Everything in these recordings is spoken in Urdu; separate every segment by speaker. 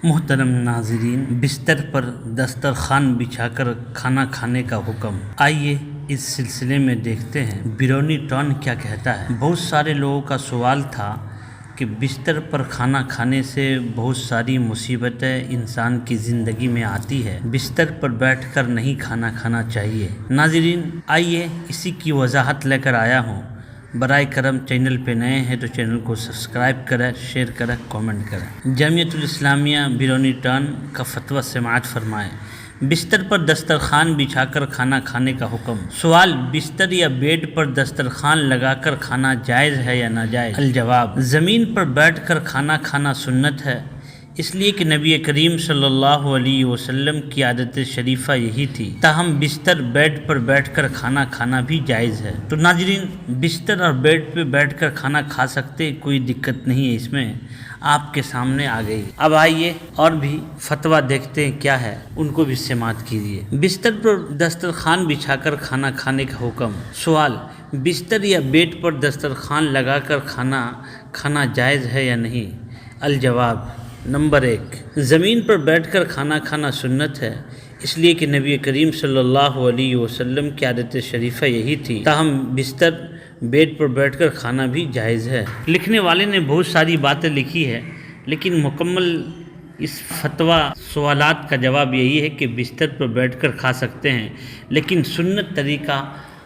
Speaker 1: محترم ناظرین، بستر پر دسترخوان بچھا کر کھانا کھانے کا حکم۔ آئیے اس سلسلے میں دیکھتے ہیں بیرونی ٹون کیا کہتا ہے۔ بہت سارے لوگوں کا سوال تھا کہ بستر پر کھانا کھانے سے بہت ساری مصیبتیں انسان کی زندگی میں آتی ہے، بستر پر بیٹھ کر نہیں کھانا کھانا چاہیے۔ ناظرین، آئیے اسی کی وضاحت لے کر آیا ہوں۔ برائے کرم چینل پہ نئے ہیں تو چینل کو سبسکرائب کریں، شیئر کریں، کامنٹ کریں۔ جامعۃ الاسلامیہ بیرونی ٹون کا فتویٰ سماعت فرمائیں۔ بستر پر دسترخوان بچھا کر کھانا کھانے کا حکم۔ سوال: بستر یا بیڈ پر دسترخوان لگا کر کھانا جائز ہے یا ناجائز؟ الجواب: زمین پر بیٹھ کر کھانا کھانا سنت ہے، اس لیے کہ نبی کریم صلی اللہ علیہ وسلم کی عادت شریفہ یہی تھی۔ تاہم بستر بیڈ پر بیٹھ کر کھانا کھانا بھی جائز ہے۔ تو ناظرین، بستر اور بیڈ پہ بیٹھ کر کھانا کھا سکتے، کوئی دقت نہیں ہے، اس میں آپ کے سامنے آ گئی۔ اب آئیے اور بھی فتویٰ دیکھتے ہیں کیا ہے، ان کو بھی سماعت کیجیے۔ بستر پر دسترخوان بچھا کر کھانا کھانے کا حکم۔ سوال: بستر یا بیڈ پر دسترخوان لگا کر کھانا کھانا جائز ہے یا نہیں؟ الجواب: نمبر 1، زمین پر بیٹھ کر کھانا کھانا سنت ہے، اس لیے کہ نبی کریم صلی اللہ علیہ وسلم کی عادت شریفہ یہی تھی۔ تاہم بستر بیڈ پر بیٹھ کر کھانا بھی جائز ہے۔ لکھنے والے نے بہت ساری باتیں لکھی ہے، لیکن مکمل اس فتویٰ سوالات کا جواب یہی ہے کہ بستر پر بیٹھ کر کھا سکتے ہیں، لیکن سنت طریقہ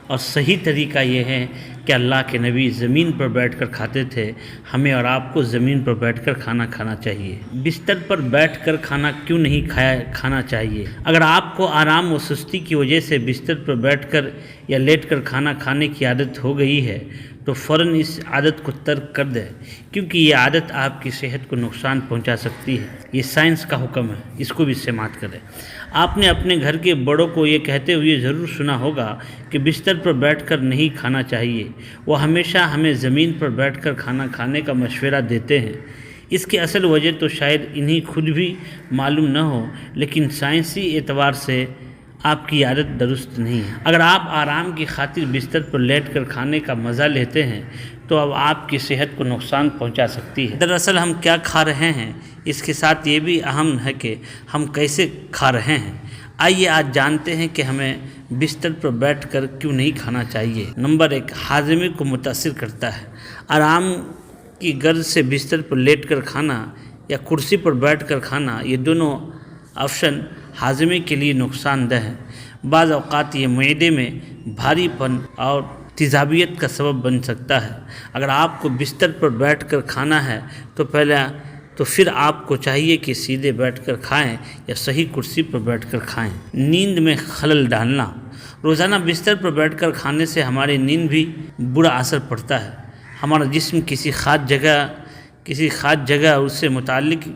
Speaker 1: اور صحیح طریقہ یہ ہے کہ اللہ کے نبی زمین پر بیٹھ کر کھاتے تھے، ہمیں اور آپ کو زمین پر بیٹھ کر کھانا کھانا چاہیے۔ بستر پر بیٹھ کر کھانا کیوں نہیں کھانا چاہیے؟ اگر آپ کو آرام و سستی کی وجہ سے بستر پر بیٹھ کر یا لیٹ کر کھانا کھانے کی عادت ہو گئی ہے تو فوراً اس عادت کو ترک کر دیں، کیونکہ یہ عادت آپ کی صحت کو نقصان پہنچا سکتی ہے۔ یہ سائنس کا حکم ہے، اس کو بھی سماعت کریں۔ آپ نے اپنے گھر کے بڑوں کو یہ کہتے ہوئے ضرور سنا ہوگا کہ بستر پر بیٹھ کر نہیں کھانا چاہیے، وہ ہمیشہ ہمیں زمین پر بیٹھ کر کھانا کھانے کا مشورہ دیتے ہیں۔ اس کی اصل وجہ تو شاید انہیں خود بھی معلوم نہ ہو، لیکن سائنسی اعتبار سے آپ کی عادت درست نہیں ہے۔ اگر آپ آرام کی خاطر بستر پر لیٹ کر کھانے کا مزہ لیتے ہیں تو اب آپ کی صحت کو نقصان پہنچا سکتی ہے۔ دراصل ہم کیا کھا رہے ہیں، اس کے ساتھ یہ بھی اہم ہے کہ ہم کیسے کھا رہے ہیں۔ آئیے آج جانتے ہیں کہ ہمیں بستر پر بیٹھ کر کیوں نہیں کھانا چاہیے۔ نمبر 1، ہاضمے کو متاثر کرتا ہے۔ آرام کی غرض سے بستر پر لیٹ کر کھانا یا کرسی پر بیٹھ کر کھانا، یہ دونوں آپشن ہاضمے کے لیے نقصان دہ ہیں۔ بعض اوقات یہ معدے میں بھاری پن اور تیزابیت کا سبب بن سکتا ہے۔ اگر آپ کو بستر پر بیٹھ کر کھانا ہے تو پھر آپ کو چاہیے کہ سیدھے بیٹھ کر کھائیں یا صحیح کرسی پر بیٹھ کر کھائیں۔ نیند میں خلل ڈالنا: روزانہ بستر پر بیٹھ کر کھانے سے ہماری نیند بھی برا اثر پڑتا ہے۔ ہمارا جسم کسی خاص جگہ اس سے متعلق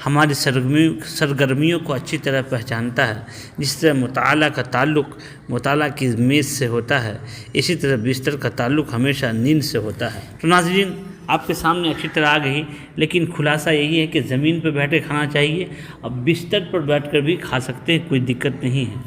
Speaker 1: ہماری سرگرمیوں کو اچھی طرح پہچانتا ہے۔ جس طرح مطالعہ کا تعلق مطالعہ کی میز سے ہوتا ہے، اسی طرح بستر کا تعلق ہمیشہ نیند سے ہوتا ہے۔ تو ناظرین، آپ کے سامنے اچھی طرح آ گئی، لیکن خلاصہ یہی ہے کہ زمین پر بیٹھ کے کھانا چاہیے، اب بستر پر بیٹھ کر بھی کھا سکتے ہیں، کوئی دقت نہیں ہے۔